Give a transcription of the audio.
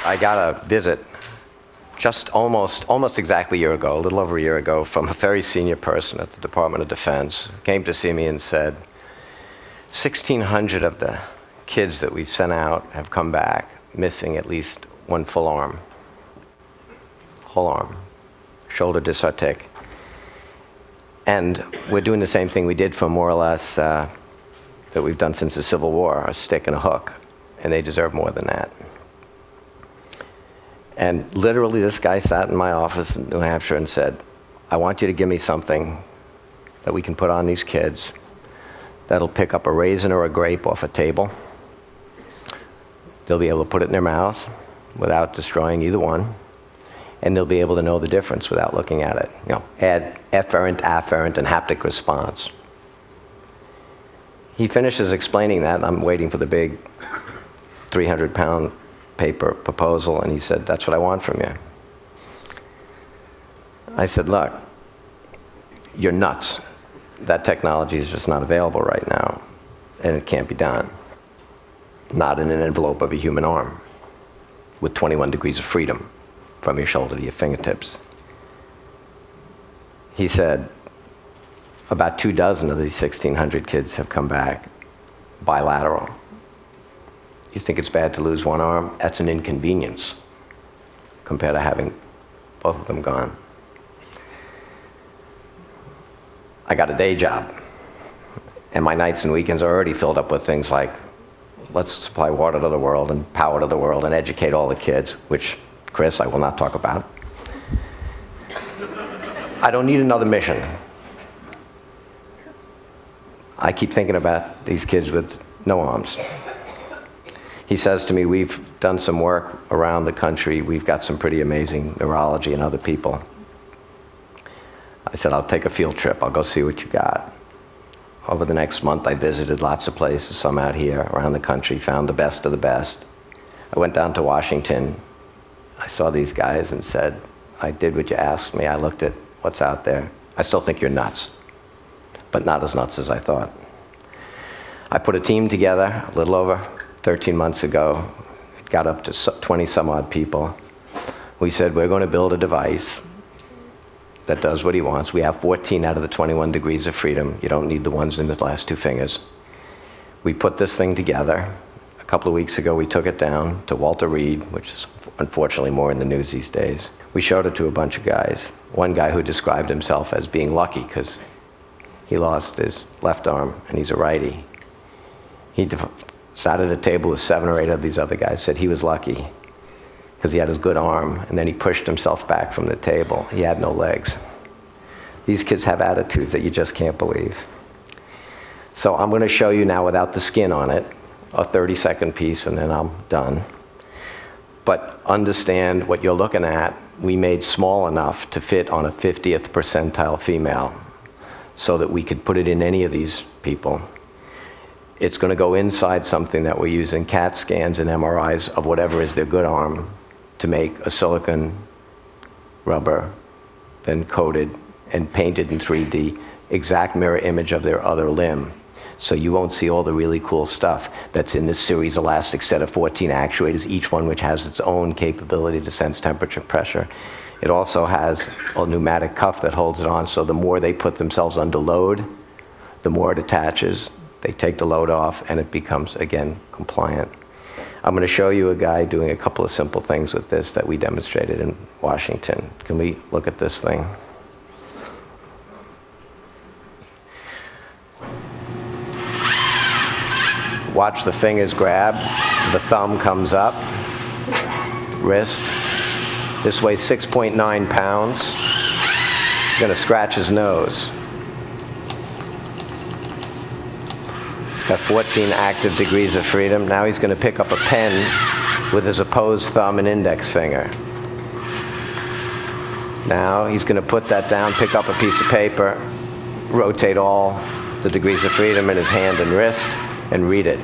I got a visit just almost exactly a year ago, a little over a year ago, from a very senior person at the Department of Defense. Came to see me and said, 1,600 of the kids that we've sent out have come back missing at least one full arm, whole arm, shoulder dysartic. And we're doing the same thing we did for more or less that we've done since the Civil War, a stick and a hook, and they deserve more than that. And literally, this guy sat in my office in New Hampshire and said, I want you to give me something that we can put on these kids that'll pick up a raisin or a grape off a table. They'll be able to put it in their mouth without destroying either one, and they'll be able to know the difference without looking at it. You know, add efferent, afferent, and haptic response. He finishes explaining that, and I'm waiting for the big 300-pound paper proposal, and he said, that's what I want from you. I said, look, you're nuts. That technology is just not available right now, and it can't be done. Not in an envelope of a human arm with 21 degrees of freedom from your shoulder to your fingertips. He said, about 24 of these 1,600 kids have come back bilateral. You think it's bad to lose one arm? That's an inconvenience compared to having both of them gone. I got a day job, and my nights and weekends are already filled up with things like, let's supply water to the world and power to the world and educate all the kids, which, Chris, I will not talk about. I don't need another mission. I keep thinking about these kids with no arms. He says to me, we've done some work around the country. We've got some pretty amazing neurology and other people. I said, I'll take a field trip. I'll go see what you got. Over the next month, I visited lots of places, some out here around the country, found the best of the best. I went down to Washington. I saw these guys and said, I did what you asked me. I looked at what's out there. I still think you're nuts, but not as nuts as I thought. I put a team together a little over 13 months ago. It got up to 20 some odd people. We said, we're going to build a device that does what he wants. We have 14 out of the 21 degrees of freedom. You don't need the ones in the last two fingers. We put this thing together. A couple of weeks ago, we took it down to Walter Reed, which is unfortunately more in the news these days. We showed it to a bunch of guys. One guy who described himself as being lucky because he lost his left arm and he's a righty. He sat at a table with 7 or 8 of these other guys, said he was lucky because he had his good arm, and then he pushed himself back from the table. He had no legs. These kids have attitudes that you just can't believe. So I'm going to show you now without the skin on it, a 30-second piece, and then I'm done. But understand what you're looking at, we made small enough to fit on a 50th percentile female so that we could put it in any of these people. It's going to go inside something that we're using CAT scans and MRIs of whatever is their good arm to make a silicon rubber, then coated and painted in 3D, exact mirror image of their other limb. So you won't see all the really cool stuff that's in this series elastic set of 14 actuators, each one which has its own capability to sense temperature, pressure. It also has a pneumatic cuff that holds it on, so the more they put themselves under load, the more it attaches. They take the load off, and it becomes, again, compliant. I'm going to show you a guy doing a couple of simple things with this that we demonstrated in Washington. Can we look at this thing? Watch the fingers grab. The thumb comes up. Wrist. This weighs 6.9 pounds. He's going to scratch his nose. Got 14 active degrees of freedom. Now he's going to pick up a pen with his opposed thumb and index finger. Now he's going to put that down, pick up a piece of paper, rotate all the degrees of freedom in his hand and wrist, and read it.